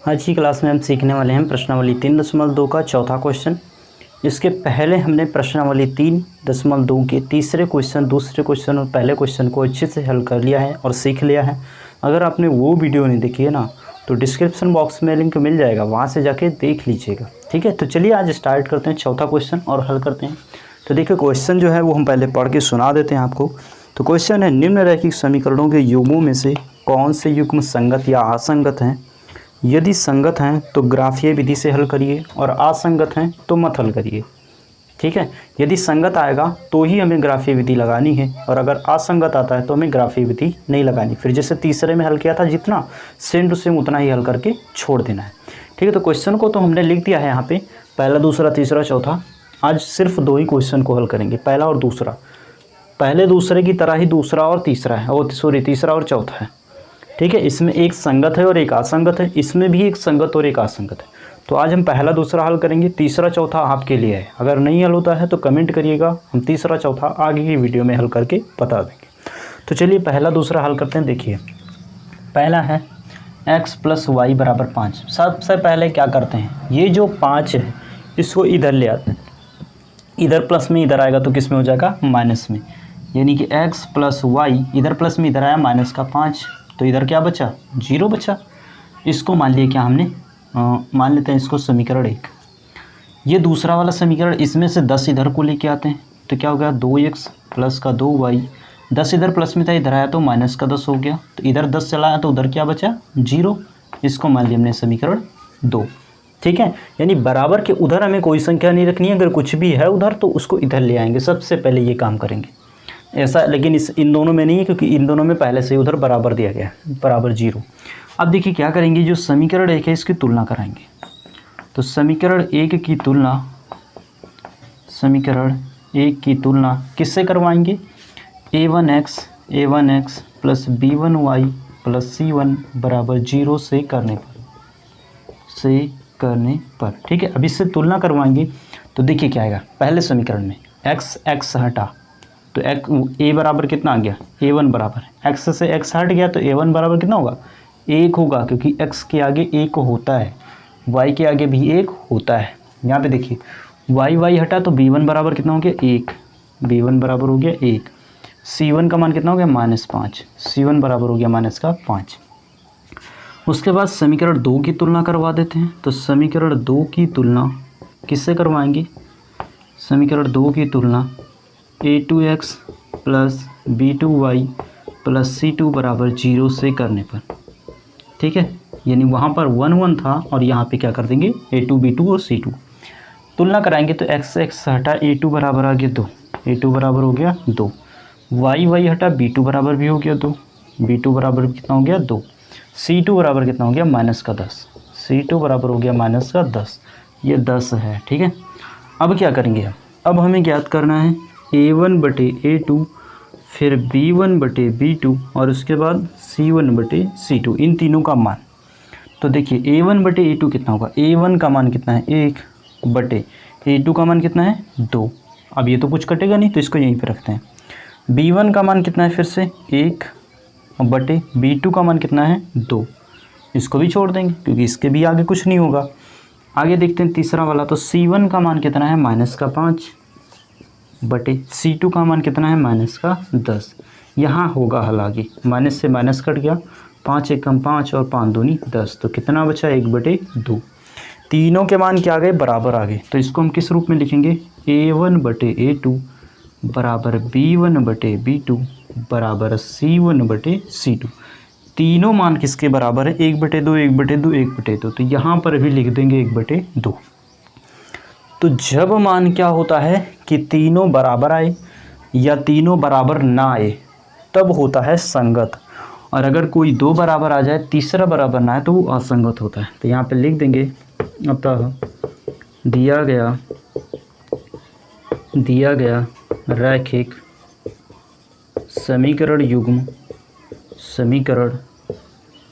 आज की क्लास में हम सीखने वाले हैं प्रश्नावली 3.2 का चौथा क्वेश्चन। इसके पहले हमने प्रश्नावली 3.2 के तीसरे क्वेश्चन, दूसरे क्वेश्चन और पहले क्वेश्चन को अच्छे से हल कर लिया है और सीख लिया है। अगर आपने वो वीडियो नहीं देखी है ना, तो डिस्क्रिप्शन बॉक्स में लिंक मिल जाएगा, वहाँ से जाके देख लीजिएगा। ठीक है, तो चलिए आज स्टार्ट करते हैं चौथा क्वेश्चन और हल करते हैं। तो देखिए क्वेश्चन जो है वो हम पहले पढ़ के सुना देते हैं आपको। तो क्वेश्चन है, निम्नलिखित समीकरणों के युग्मों में से कौन से युग्म संगत या असंगत हैं? यदि संगत हैं तो ग्राफीय विधि से हल करिए और असंगत हैं तो मत हल करिए। ठीक है, यदि संगत आएगा तो ही हमें ग्राफीय विधि लगानी है, और अगर असंगत आता है तो हमें ग्राफीय विधि नहीं लगानी। फिर जैसे तीसरे में हल किया था, जितना सेम टू सेम उतना ही हल करके छोड़ देना है। ठीक है, तो क्वेश्चन को तो हमने लिख दिया है यहाँ पे, पहला, दूसरा, तीसरा, चौथा। आज सिर्फ दो ही क्वेश्चन को हल करेंगे, पहला और दूसरा। पहले दूसरे की तरह ही दूसरा और तीसरा है, और तीसरा और चौथा है। ठीक है, इसमें एक संगत है और एक असंगत है, इसमें भी एक संगत और एक असंगत है। तो आज हम पहला दूसरा हल करेंगे, तीसरा चौथा आपके लिए है। अगर नहीं हल होता है तो कमेंट करिएगा, हम तीसरा चौथा आगे की वीडियो में हल करके बता देंगे। तो चलिए पहला दूसरा हल करते हैं। देखिए पहला है x + y = 5। सबसे पहले क्या करते हैं, ये जो 5 है इसको इधर ले आते हैं। इधर प्लस में इधर आएगा तो किस में हो जाएगा, माइनस में। यानी कि x + y, इधर प्लस में इधर आया माइनस का 5, तो इधर क्या बचा, 0 बचा। इसको मान लिया क्या हमने, मान लेते हैं इसको समीकरण 1। ये दूसरा वाला समीकरण, इसमें से 10 इधर को लेके आते हैं तो क्या हो गया, 2x + 2y। 10 इधर प्लस में था, इधर आया तो माइनस का 10 हो गया। तो इधर 10 चला आया तो उधर क्या बचा, 0। इसको मान लिया हमने समीकरण 2। ठीक है, यानी बराबर के उधर हमें कोई संख्या नहीं रखनी है, अगर कुछ भी है उधर तो उसको इधर ले आएंगे। सबसे पहले ये काम करेंगे ऐसा, लेकिन इन दोनों में नहीं है, क्योंकि इन दोनों में पहले से ही उधर बराबर दिया गया है, बराबर 0। अब देखिए क्या करेंगे, जो समीकरण 1 है इसकी तुलना कराएंगे। तो समीकरण 1 की तुलना किससे करवाएंगे, a1x + b1y + c1 = 0 से करने पर। ठीक है, अब इससे तुलना करवाएंगे तो देखिए क्या आएगा। पहले समीकरण में x हटा तो a बराबर कितना आ गया, a1 बराबर, x से x हट गया तो a1 बराबर कितना होगा, 1 होगा, क्योंकि x के आगे 1 होता है, y के आगे भी 1 होता है। यहाँ पे देखिए y हटा तो b1 बराबर कितना हो गया, 1, b1 बराबर हो गया 1। c1 का मान कितना हो गया, -5, c1 बराबर हो गया -5। उसके बाद समीकरण 2 की तुलना करवा देते हैं। तो समीकरण 2 की तुलना किससे करवाएंगे, समीकरण 2 की तुलना a2x + b2y + c2 = 0 से करने पर। ठीक है, यानी वहाँ पर 1 1 था और यहाँ पे क्या कर देंगे, a2 b2 और c2 तुलना कराएंगे। तो x हटा, a2 बराबर आ गया 2, a2 बराबर हो गया 2। y हटा, b2 बराबर भी हो गया 2, b2 बराबर कितना हो गया 2। c2 बराबर कितना हो गया, -10, c2 बराबर हो गया -10। ये 10 है। ठीक है, अब क्या करेंगे, अब हमें ज्ञात करना है a1/a2, फिर b1/b2 और उसके बाद c1/c2, इन तीनों का मान। तो देखिए a1/a2 कितना होगा, a1 का मान कितना है, 1/a2 का मान कितना है, 2। अब ये तो कुछ कटेगा नहीं तो इसको यहीं पे रखते हैं। b1 का मान कितना है, फिर से 1/b2 का मान कितना है, 2। इसको भी छोड़ देंगे क्योंकि इसके भी आगे कुछ नहीं होगा। आगे देखते हैं तीसरा वाला। तो c1 का मान कितना है, -5 बटे c2 का मान कितना है, -10। यहाँ होगा हल आगे, माइनस से माइनस कट गया, 5 एकम 5 और 5 दूनी 10, तो कितना बचा, 1/2। तीनों के मान क्या आ गए, बराबर आ गए। तो इसको हम किस रूप में लिखेंगे, a1/a2 = b1/b2 = c1/c2। तीनों मान किसके बराबर है, 1/2 1/2 1/2। तो यहाँ पर भी लिख देंगे 1/2। तो जब मान क्या होता है कि तीनों बराबर आए या तीनों बराबर ना आए, तब होता है संगत। और अगर कोई 2 बराबर आ जाए, तीसरा बराबर ना आए, तो वो असंगत होता है। तो यहाँ पे लिख देंगे, अतः दिया गया रैखिक समीकरण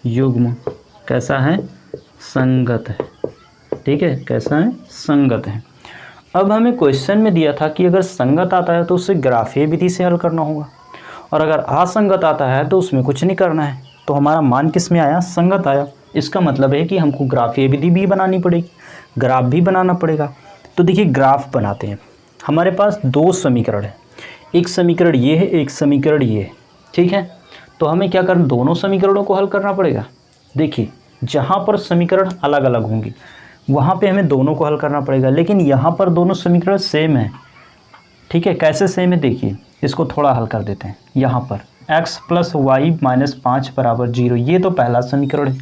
युग्म कैसा है, संगत है। ठीक है, कैसा है, संगत है। अब हमें क्वेश्चन में दिया था कि अगर संगत आता है तो उसे ग्राफीय विधि से हल करना होगा, और अगर असंगत आता है तो उसमें कुछ नहीं करना है। तो हमारा मान किस में आया, संगत आया। इसका मतलब है कि हमको ग्राफ ए विधि भी बनानी पड़ेगी, ग्राफ भी बनाना पड़ेगा। तो देखिए ग्राफ बनाते हैं। हमारे पास दो समीकरण है, एक समीकरण ये है, एक समीकरण ये है, ठीक है। तो हमें क्या करना, दोनों समीकरणों को हल करना पड़ेगा। देखिए जहाँ पर समीकरण अलग अलग होंगे वहाँ पे हमें दोनों को हल करना पड़ेगा, लेकिन यहाँ पर दोनों समीकरण सेम है, ठीक है। कैसे सेम है, देखिए इसको थोड़ा हल कर देते हैं। यहाँ पर x + y - 5 = 0, ये तो पहला समीकरण है,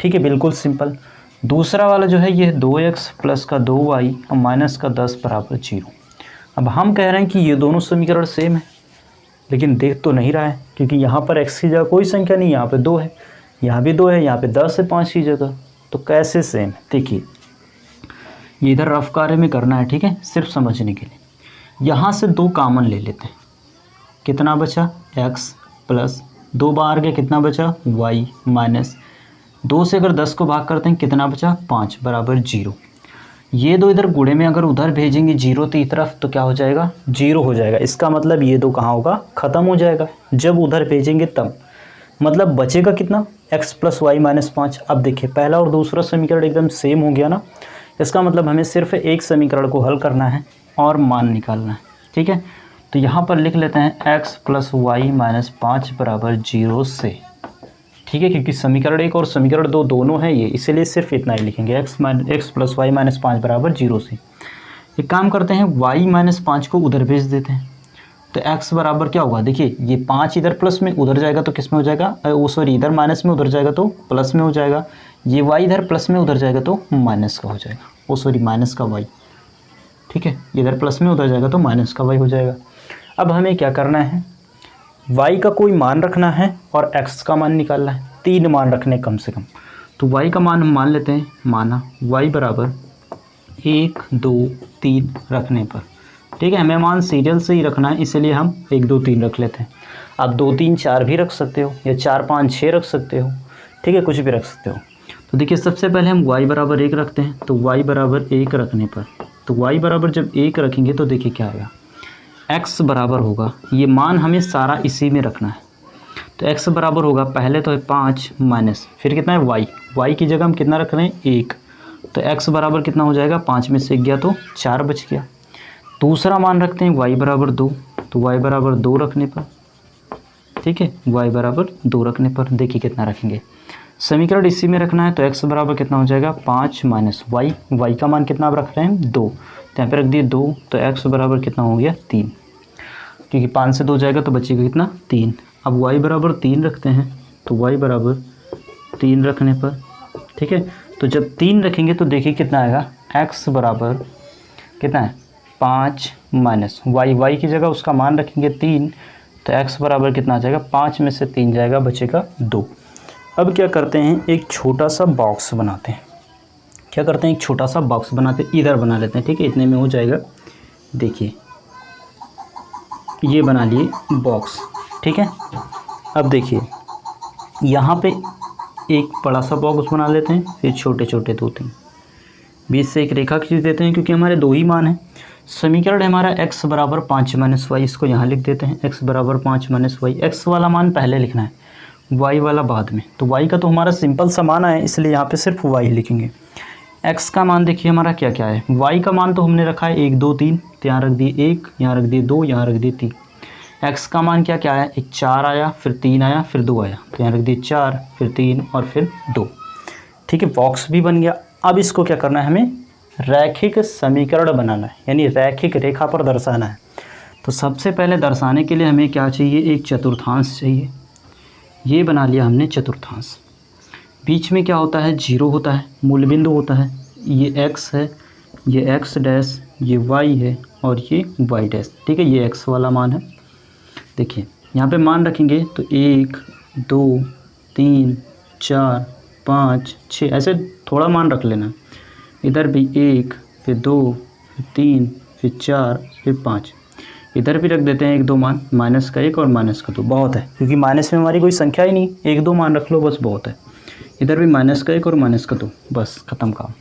ठीक है, बिल्कुल सिंपल। दूसरा वाला जो है ये 2x + 2y - 10 = 0। अब हम कह रहे हैं कि ये दोनों समीकरण सेम है, लेकिन देख तो नहीं रहा है, क्योंकि यहाँ पर x की जगह कोई संख्या नहीं, यहाँ पे 2 है, यहाँ भी 2 है, यहाँ पे 10 है 5 की जगह। तो कैसे सेम, देखिए ये इधर रफ कार्य में करना है, ठीक है, सिर्फ समझने के लिए। यहाँ से 2 कॉमन ले लेते हैं, कितना बचा, x + 2 बाहर गया, कितना बचा, y - 2 से अगर 10 को भाग करते हैं कितना बचा, 5 = 0। ये दो इधर गुणे में अगर उधर भेजेंगे 0 की तरफ तो क्या हो जाएगा, 0 हो जाएगा। इसका मतलब ये दो कहाँ होगा, ख़त्म हो जाएगा जब उधर भेजेंगे तब। मतलब बचेगा कितना, x + y - 5। अब देखिए पहला और दूसरा समीकरण एकदम सेम हो गया ना, इसका मतलब हमें सिर्फ एक समीकरण को हल करना है और मान निकालना है, ठीक है। तो यहाँ पर लिख लेते हैं x + y - 5 = 0 से, ठीक है, क्योंकि समीकरण 1 और समीकरण 2 दोनों हैं ये, इसीलिए सिर्फ इतना ही लिखेंगे, x + y - 5 = 0 से। एक काम करते हैं, y - 5 को उधर भेज देते हैं, तो x बराबर क्या होगा, देखिए ये 5 इधर प्लस में उधर जाएगा तो किस में हो जाएगा, सॉरी इधर माइनस में उधर जाएगा तो प्लस में हो जाएगा। ये y इधर प्लस में उधर जाएगा तो माइनस का हो जाएगा, सॉरी माइनस का y, ठीक है, इधर प्लस में उधर जाएगा तो माइनस का y हो जाएगा। अब हमें क्या करना है, y का कोई मान रखना है और x का मान निकालना है, 3 मान रखने कम से कम। तो y का मान हम मान लेते हैं, माना y बराबर 1 2 3 रखने पर, ठीक है, हमें मान सीरियल से ही रखना है, इसलिए हम 1 2 3 रख लेते हैं। आप 2 3 4 भी रख सकते हो, या 4 5 6 रख सकते हो, ठीक है, कुछ भी रख सकते हो। तो देखिए सबसे पहले हम y बराबर 1 रखते हैं, तो y बराबर 1 रखने पर, तो y बराबर जब 1 रखेंगे तो देखिए क्या आएगा, x बराबर होगा, ये मान हमें सारा इसी में रखना है, तो x बराबर होगा, पहले तो है 5 माइनस, फिर कितना है y की जगह हम कितना रख रहे हैं 1, तो x बराबर कितना हो जाएगा, 5 में से 1 गया तो 4 बच गया। दूसरा मान रखते हैं y बराबर 2, तो y बराबर 2 रखने पर, ठीक है, y बराबर 2 रखने पर देखिए कितना रखेंगे, समीकरण इसी में रखना है, तो x बराबर कितना हो जाएगा, 5 माइनस y का मान कितना आप रख रहे हैं 2, तो यहाँ पे रख दिए 2, तो x बराबर कितना हो गया 3, क्योंकि 5 से 2 जाएगा तो बचेगा कितना 3। अब y बराबर 3 रखते हैं, तो y बराबर 3 रखने पर, ठीक है, तो जब 3 रखेंगे तो देखिए कितना आएगा, x बराबर कितना है 5 माइनस y की जगह उसका मान रखेंगे 3, तो x बराबर कितना आ जाएगा, 5 में से 3 जाएगा, बचेगा 2। अब क्या करते हैं, एक छोटा सा बॉक्स बनाते हैं, क्या करते हैं, एक छोटा सा बॉक्स बनाते हैं, इधर बना लेते हैं, ठीक है, इतने में हो जाएगा। देखिए ये बना लिए बॉक्स, ठीक है। अब देखिए यहाँ पे एक बड़ा सा बॉक्स बना लेते हैं, फिर छोटे छोटे 2 3 बीच से एक रेखा खींच देते हैं, क्योंकि हमारे 2 ही मान हैं। समीकरण है हमारा x बराबर 5 माइनस वाई, इसको यहाँ लिख देते हैं, x बराबर 5 माइनस वाई, x वाला मान पहले लिखना है, y वाला बाद में। तो y का तो हमारा सिंपल सा मान है, इसलिए यहाँ पे सिर्फ y लिखेंगे। x का मान देखिए हमारा क्या क्या है, y का मान तो हमने रखा है 1 2 3, तो यहाँ रख दिए 1, यहाँ रख दिए 2, यहाँ रख दिए 3। x का मान क्या क्या है, एक 4 आया, फिर 3 आया, फिर 2 आया, तो यहाँ रख दिए 4, फिर 3 और फिर 2, ठीक है, बॉक्स भी बन गया। अब इसको क्या करना है, हमें रैखिक समीकरण बनाना है, यानी रैखिक रेखा पर दर्शाना है। तो सबसे पहले दर्शाने के लिए हमें क्या चाहिए, एक चतुर्थांश चाहिए। ये बना लिया हमने चतुर्थांश। बीच में क्या होता है, 0 होता है, मूल बिंदु होता है, ये x है, ये x डैश, ये y है और ये y डैश, ठीक है, ये x वाला मान है। देखिए यहाँ पे मान रखेंगे तो 1 2 3 4 5 6, ऐसे थोड़ा मान रख लेना। इधर भी 1 फिर 2 फिर 3 फिर 4 फिर 5, इधर भी रख देते हैं 1 2 मान, माइनस का 1 और माइनस का 2, बहुत है, क्योंकि माइनस में हमारी कोई संख्या ही नहीं, 1 2 मान रख लो बस, बहुत है। इधर भी माइनस का 1 और माइनस का 2, बस ख़त्म काम।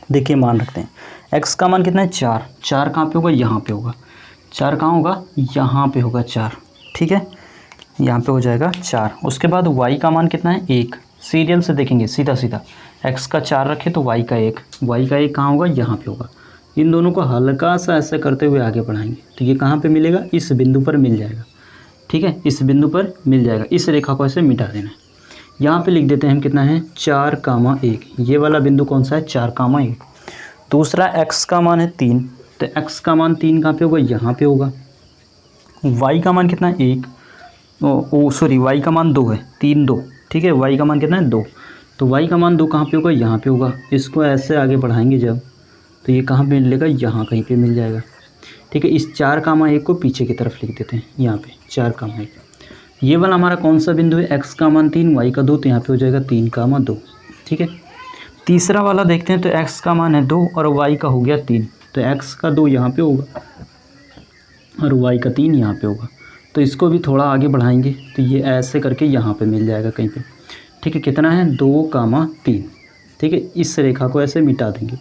देखिए मान रखते हैं, x का मान कितना है 4, 4 कहाँ पे होगा, यहाँ पे होगा, 4 कहाँ होगा, यहाँ पे होगा 4, ठीक है, यहाँ पे हो जाएगा 4। उसके बाद y का मान कितना है 1, सीरियल से देखेंगे सीधा सीधा, x का 4 रखे तो y का 1, y का 1 कहाँ होगा, यहाँ पे होगा। इन दोनों को हल्का सा ऐसे करते हुए आगे बढ़ाएंगे तो ये कहाँ पे मिलेगा, इस बिंदु पर मिल जाएगा। ठीक है, इस बिंदु पर मिल जाएगा। इस रेखा को ऐसे मिटा देना है। यहाँ पे लिख देते हैं हम कितना है 4,1। ये वाला बिंदु कौन सा है 4,1। दूसरा x का मान है 3, तो x का मान 3 कहाँ पे होगा, यहाँ पे होगा। y का मान कितना है 1, सॉरी y का मान 2 है, 3 2। ठीक है, y का मान कितना है 2, तो y का मान 2 कहाँ पे होगा, यहाँ पे होगा। इसको ऐसे आगे बढ़ाएंगे जब, तो ये कहाँ पे मिलेगा, यहाँ कहीं पे मिल जाएगा। ठीक है, इस 4,1 को पीछे की तरफ लिख देते हैं, यहाँ पे 4,1। ये वाला हमारा कौन सा बिंदु है, x का मान 3 y का 2, तो यहाँ पे हो जाएगा 3,2। ठीक है, तीसरा वाला देखते हैं, तो x का मान है 2 और y का हो गया 3, तो x का 2 यहाँ पे होगा और y का 3 यहाँ पे होगा। तो इसको भी थोड़ा आगे बढ़ाएंगे तो ये ऐसे करके यहाँ पे मिल जाएगा कहीं पे। ठीक है, कितना है 2,3। ठीक है, इस रेखा को ऐसे मिटा देंगे,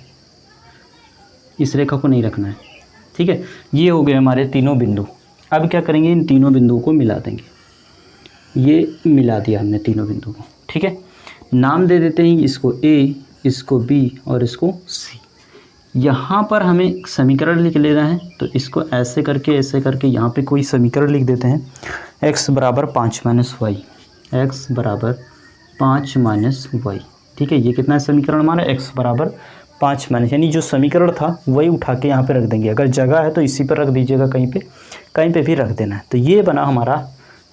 इस रेखा को नहीं रखना है। ठीक है, ये हो गए हमारे तीनों बिंदु। अब क्या करेंगे, इन तीनों बिंदुओं को मिला देंगे। ये मिला दिया हमने तीनों बिंदुओं को। ठीक है, नाम दे देते हैं इसको A, इसको B और इसको C। यहाँ पर हमें समीकरण लिख लेना है, तो इसको ऐसे करके यहाँ पे कोई समीकरण लिख देते हैं। x बराबर 5 माइनस वाई, x बराबर 5 माइनस वाई। ठीक है, ये कितना है समीकरण हमारा, x बराबर 5 माइनस, यानी जो समीकरण था वही उठा के यहाँ पे रख देंगे। अगर जगह है तो इसी पर रख दीजिएगा, कहीं पे भी रख देना है। तो ये बना हमारा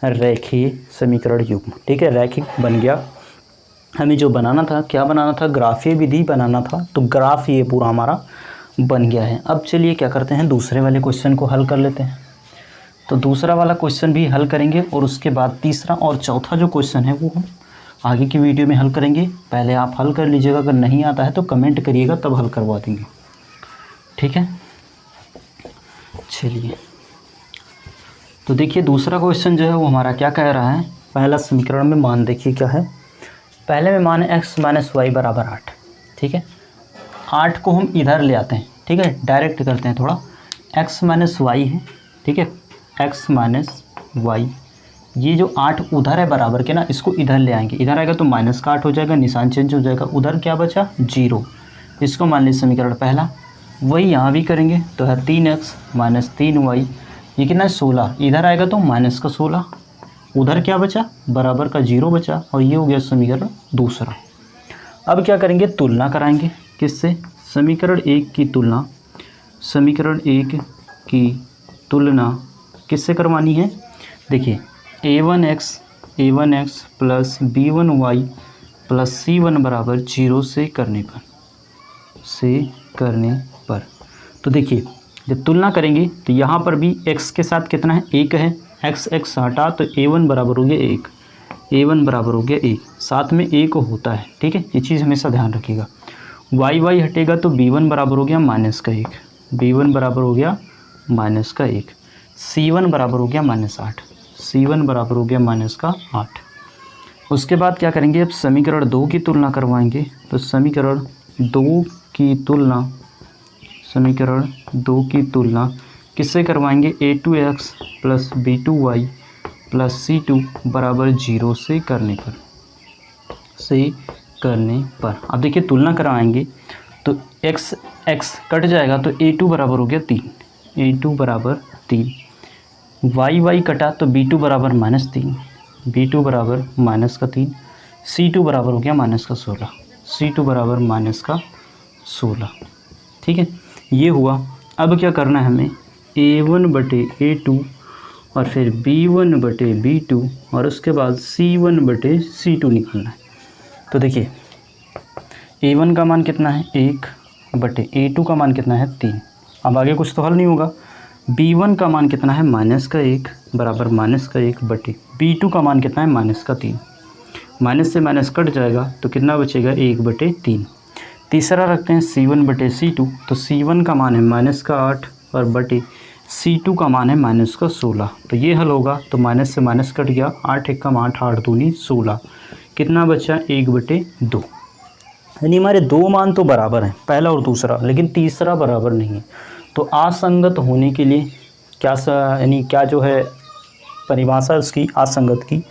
रेखीय समीकरण युग्म। ठीक है, रैखिक बन गया। हमें जो बनाना था, क्या बनाना था, ग्राफीय विधि बनाना था, तो ग्राफ ये पूरा हमारा बन गया है। अब चलिए क्या करते हैं, दूसरे वाले क्वेश्चन को हल कर लेते हैं। तो दूसरा वाला क्वेश्चन भी हल करेंगे और उसके बाद तीसरा और चौथा जो क्वेश्चन है वो हम आगे की वीडियो में हल करेंगे। पहले आप हल कर लीजिएगा, अगर नहीं आता है तो कमेंट करिएगा, तब हल करवा देंगे। ठीक है, चलिए तो देखिए दूसरा क्वेश्चन जो है वो हमारा क्या कह रहा है। पहला समीकरण में मान देखिए क्या है, पहले में मान है x माइनस वाई बराबर 8। ठीक है, 8 को हम इधर ले आते हैं। ठीक है, डायरेक्ट करते हैं थोड़ा, x माइनस वाई है। ठीक है, x माइनस वाई, ये जो 8 उधर है बराबर के ना, इसको इधर ले आएंगे। इधर आएगा तो माइनस का 8 हो जाएगा, निशान चेंज हो जाएगा। उधर क्या बचा 0, इसको मान लीजिए समीकरण पहला। वही यहाँ भी करेंगे तो है 3x माइनस 3y, ये कितना है 16। इधर आएगा तो माइनस का 16, उधर क्या बचा बराबर का 0 बचा, और ये हो गया समीकरण दूसरा। अब क्या करेंगे, तुलना कराएंगे किससे, समीकरण 1 की तुलना, समीकरण 1 की तुलना किससे करवानी है। देखिए a1x plus b1y plus c1 बराबर 0 से करने पर, तो देखिए जब तुलना करेंगे तो यहाँ पर भी x के साथ कितना है 1 है, x हटा तो a1 बराबर हो गया 1, a1 बराबर हो गया 1, साथ में 1 होता है। ठीक है, ये चीज़ हमेशा ध्यान रखिएगा। y हटेगा तो b1 बराबर हो गया माइनस का 1, b1 बराबर हो गया माइनस का 1, c1 बराबर हो गया माइनस 8, c1 बराबर हो गया माइनस का 8। उसके बाद क्या करेंगे, अब समीकरण 2 की तुलना करवाएंगे। तो समीकरण 2 की तुलना किससे करवाएंगे, a2x plus b2y plus c2 बराबर 0 से करने पर। अब देखिए तुलना करवाएंगे तो x कट जाएगा तो a2 बराबर हो गया 3, a2 बराबर 3, y कटा तो b2 बराबर माइनस 3, b2 बराबर माइनस का 3, c2 बराबर हो गया माइनस का 16, c2 बराबर माइनस का 16। ठीक है, ये हुआ। अब क्या करना है हमें, a1/a2 और फिर b1/b2 और उसके बाद c1/c2 निकालना है। तो देखिए a1 का मान कितना है 1/a2 का मान कितना है 3। अब आगे कुछ तो हल नहीं होगा। b1 का मान कितना है माइनस का 1 बराबर माइनस का 1/b2 का मान कितना है माइनस का 3, माइनस से माइनस कट जाएगा तो कितना बचेगा 1/3। तीसरा रखते हैं c1/c2, तो c1 का मान है माइनस का 8 और बटे c2 का मान है माइनस का 16। तो ये हल होगा तो माइनस से माइनस कट गया, 8 × 8 8 दूनी 16, कितना बचा 1/2। यानी हमारे दो मान तो बराबर हैं, पहला और दूसरा, लेकिन तीसरा बराबर नहीं है। तो असंगत होने के लिए क्या जो है परिभाषा उसकी असंगत की,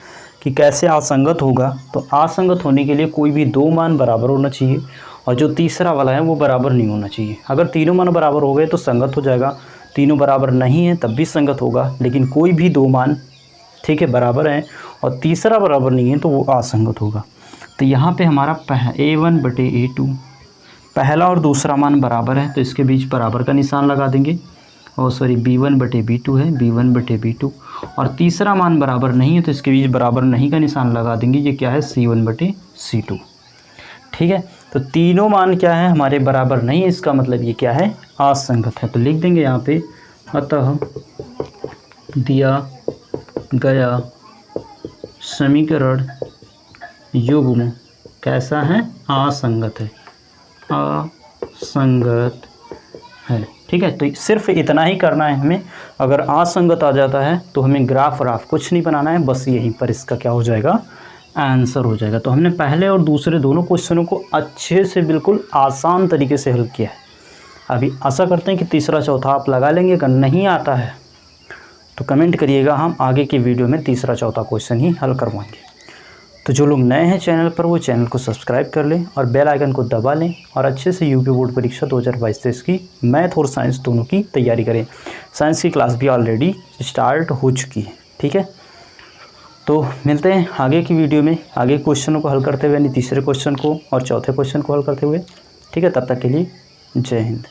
कि कैसे असंगत होगा, तो असंगत होने के लिए कोई भी दो मान बराबर होना चाहिए और जो तीसरा वाला है वो बराबर नहीं होना चाहिए। अगर तीनों मान बराबर हो गए तो संगत हो जाएगा, तीनों बराबर नहीं है तब भी संगत होगा, लेकिन कोई भी दो मान ठीक है बराबर हैं और तीसरा बराबर नहीं है तो वो असंगत होगा। तो यहाँ पे हमारा A1 बटे A2 पहला और दूसरा मान बराबर है तो इसके बीच बराबर का निशान लगा देंगे, और सॉरी B1 बटे B2 है, B1 बटे B2, और तीसरा मान बराबर नहीं है तो इसके बीच बराबर नहीं का निशान लगा देंगे। ये क्या है C1 बटे C2। ठीक है, तो तीनों मान क्या है हमारे बराबर नहीं है, इसका मतलब ये क्या है असंगत है। तो लिख देंगे यहाँ पे अतः दिया गया समीकरण युग्म कैसा है असंगत है, असंगत है। ठीक है, तो सिर्फ इतना ही करना है हमें। अगर असंगत आ जाता है तो हमें ग्राफ व्राफ कुछ नहीं बनाना है, बस यहीं पर इसका क्या हो जाएगा आंसर हो जाएगा। तो हमने पहले और दूसरे दोनों क्वेश्चनों को अच्छे से बिल्कुल आसान तरीके से हल किया है। अभी आशा करते हैं कि तीसरा चौथा आप लगा लेंगे। अगर नहीं आता है तो कमेंट करिएगा, हम आगे की वीडियो में तीसरा चौथा क्वेश्चन ही हल करवाएंगे। तो जो लोग नए हैं चैनल पर वो चैनल को सब्सक्राइब कर लें और बेल आइकन को दबा लें और अच्छे से यूपी बोर्ड परीक्षा 2022-23 की मैथ और साइंस दोनों की तैयारी करें। साइंस की क्लास भी ऑलरेडी स्टार्ट हो चुकी है। ठीक है, तो मिलते हैं आगे की वीडियो में आगे क्वेश्चनों को हल करते हुए, यानी तीसरे क्वेश्चन को और चौथे क्वेश्चन को हल करते हुए। ठीक है, तब तक के लिए जय हिंद।